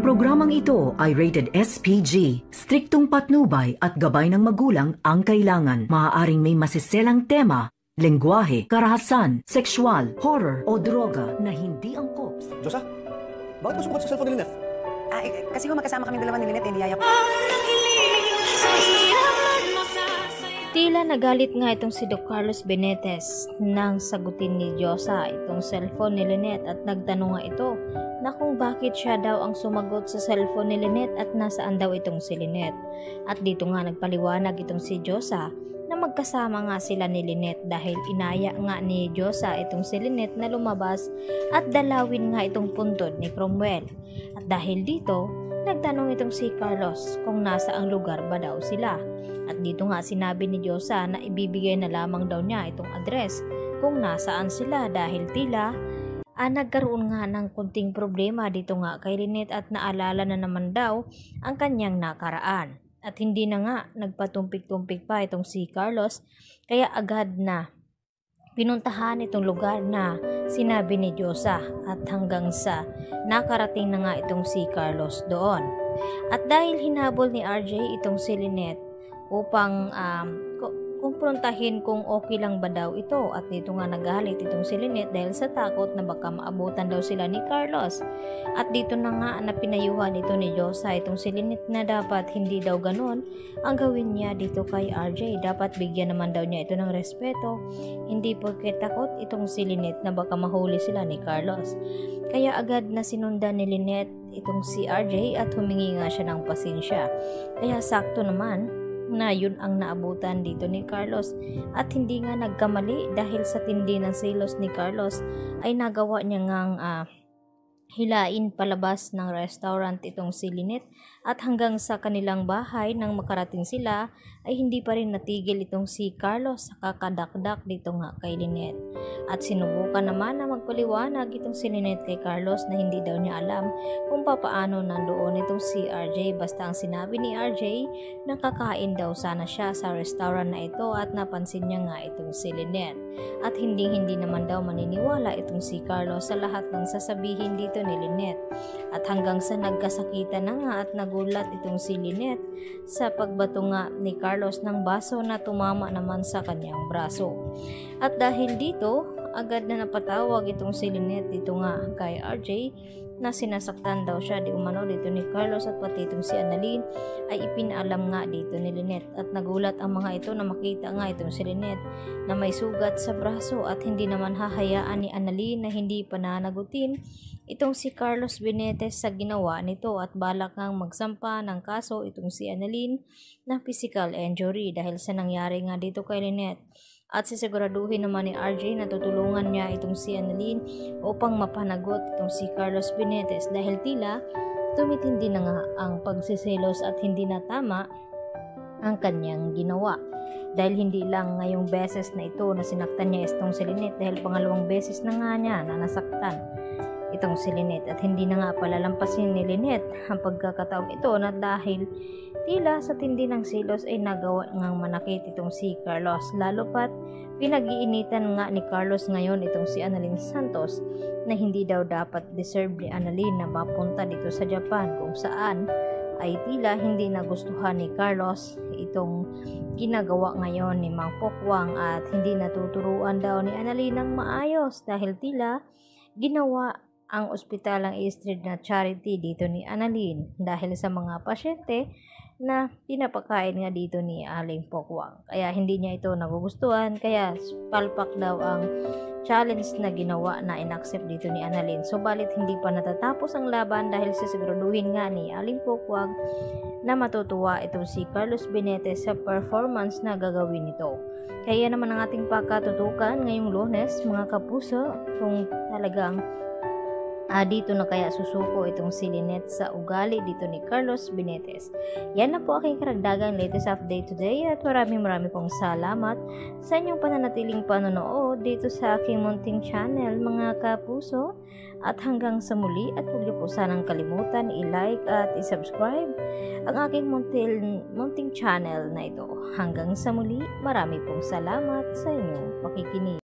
Ang programang ito ay rated SPG. Striktong patnubay at gabay ng magulang ang kailangan. Maaaring may masiselang tema, lengguwahe, karahasan, sexual, horror o droga na hindi angkop. Josa, bakit mo sumagot sa cellphone ni Lynette? Kasi magkasama kami dalawa ni Lynette, niyaya ko. Tila nagalit nga itong si Doc Carlos Benitez nang sagutin ni Josa itong cellphone ni Lynette at nagtanong nga ito na kung bakit siya daw ang sumagot sa cellphone ni Lynette at nasaan daw itong si Lynette. At dito nga nagpaliwanag itong si Josa na magkasama nga sila ni Lynette dahil inaya nga ni Josa itong si Lynette na lumabas at dalawin nga itong puntod ni Cromwell. At dahil dito, nagtanong itong si Carlos kung nasa ang lugar ba daw sila. At dito nga sinabi ni Josa na ibibigay na lamang daw niya itong address kung nasaan sila dahil tila nagkaroon nga ng kunting problema dito nga kay Lynette at naalala na naman daw ang kanyang nakaraan. At hindi na nga nagpatumpik-tumpik pa itong si Carlos kaya agad na pinuntahan itong lugar na sinabi ni Josa at hanggang sa nakarating na nga itong si Carlos doon. At dahil hinabol ni RJ itong si Lynette upang kumprontahin kung okay lang ba daw ito at dito nga nagalit itong si Lynette dahil sa takot na baka maabutan daw sila ni Carlos. At dito na nga na pinayuhan ito ni Josa itong si Lynette na dapat hindi daw ganun ang gawin niya dito kay RJ. Dapat bigyan naman daw niya ito ng respeto, hindi porket takot itong si Lynette na baka mahuli sila ni Carlos. Kaya agad na sinundan ni Lynette itong si RJ at humingi nga siya ng pasensya. Kaya sakto naman na yun ang naabutan dito ni Carlos at hindi nga nagkamali dahil sa tindi ng selos ni Carlos ay nagawa niya ngang hilain palabas ng restaurant itong si Lynette at hanggang sa kanilang bahay nang makarating sila ay hindi pa rin natigil itong si Carlos sa kakadakdak dito nga kay Lynette. At sinubukan naman na magpaliwanag itong si Lynette kay Carlos na hindi daw niya alam kung papaano nandoon itong si RJ, basta ang sinabi ni RJ na kakain daw sana siya sa restaurant na ito at napansin niya nga itong si Lynette. At hindi naman daw maniniwala itong si Carlos sa lahat ng sasabihin dito ni Lynette. At hanggang sa nagkasakitan na nga at nagulat itong si Lynette sa pagbato nga ni Carlos ng baso na tumama naman sa kanyang braso. At dahil dito, agad na napatawag itong si Lynette dito nga kay RJ na sinasaktan daw siya di umano dito ni Carlos at pati itong si Annalyn ay ipinaalam nga dito ni Lynette. At nagulat ang mga ito na makita nga itong si Lynette na may sugat sa braso at hindi naman hahayaan ni Annalyn na hindi pananagutin itong si Carlos Benitez sa ginawa nito at balak ngang magsampa ng kaso itong si Annalyn na physical injury dahil sa nangyari nga dito kay Lynette. At sisiguraduhin naman ni RJ na tutulungan niya itong si Annalyn upang mapanagot itong si Carlos Benitez dahil tila tumitindi na nga ang pagsiselos at hindi na tama ang kanyang ginawa. Dahil hindi lang ngayong beses na ito na sinaktan niya itong si Lynette dahil pangalawang beses na nga niya na nasaktan itong si Lynette at hindi na nga palalampasin ni Lynette ang pagkakataong ito na dahil tila sa tindi ng selos ay nagawa ngang manakit itong si Carlos. Lalo pat pinag-iinitan nga ni Carlos ngayon itong si Annalyn Santos na hindi daw dapat deserve ni Annalyn na mapunta dito sa Japan kung saan ay tila hindi nagustuhan ni Carlos itong ginagawa ngayon ni Mang Pokwang at hindi natuturuan daw ni Annalyn ng maayos dahil tila ginawa ang ospital ng East Street na charity dito ni Annalyn dahil sa mga pasyente na pinapakain nga dito ni Aling Pokwang. Kaya hindi niya ito nagugustuhan kaya palpak daw ang challenge na ginawa na inaccept dito ni Annalyn. Subalit hindi pa natatapos ang laban dahil sisiguraduhin nga ni Aling Pokwang na matutuwa itong si Carlos Benitez sa performance na gagawin nito. Kaya naman ang ating pakatutukan ngayong Lunes mga kapuso kung talagang dito na kaya susuko itong si Lynette sa ugali dito ni Carlos Benitez. Yan na po aking karagdagang latest update today at maraming pong salamat sa inyong pananatiling panonood dito sa aking munting channel mga kapuso. At hanggang sa muli at huwag niyo po sanang kalimutan i-like at i-subscribe ang aking munting channel na ito. Hanggang sa muli, marami pong salamat sa inyong pakikinig.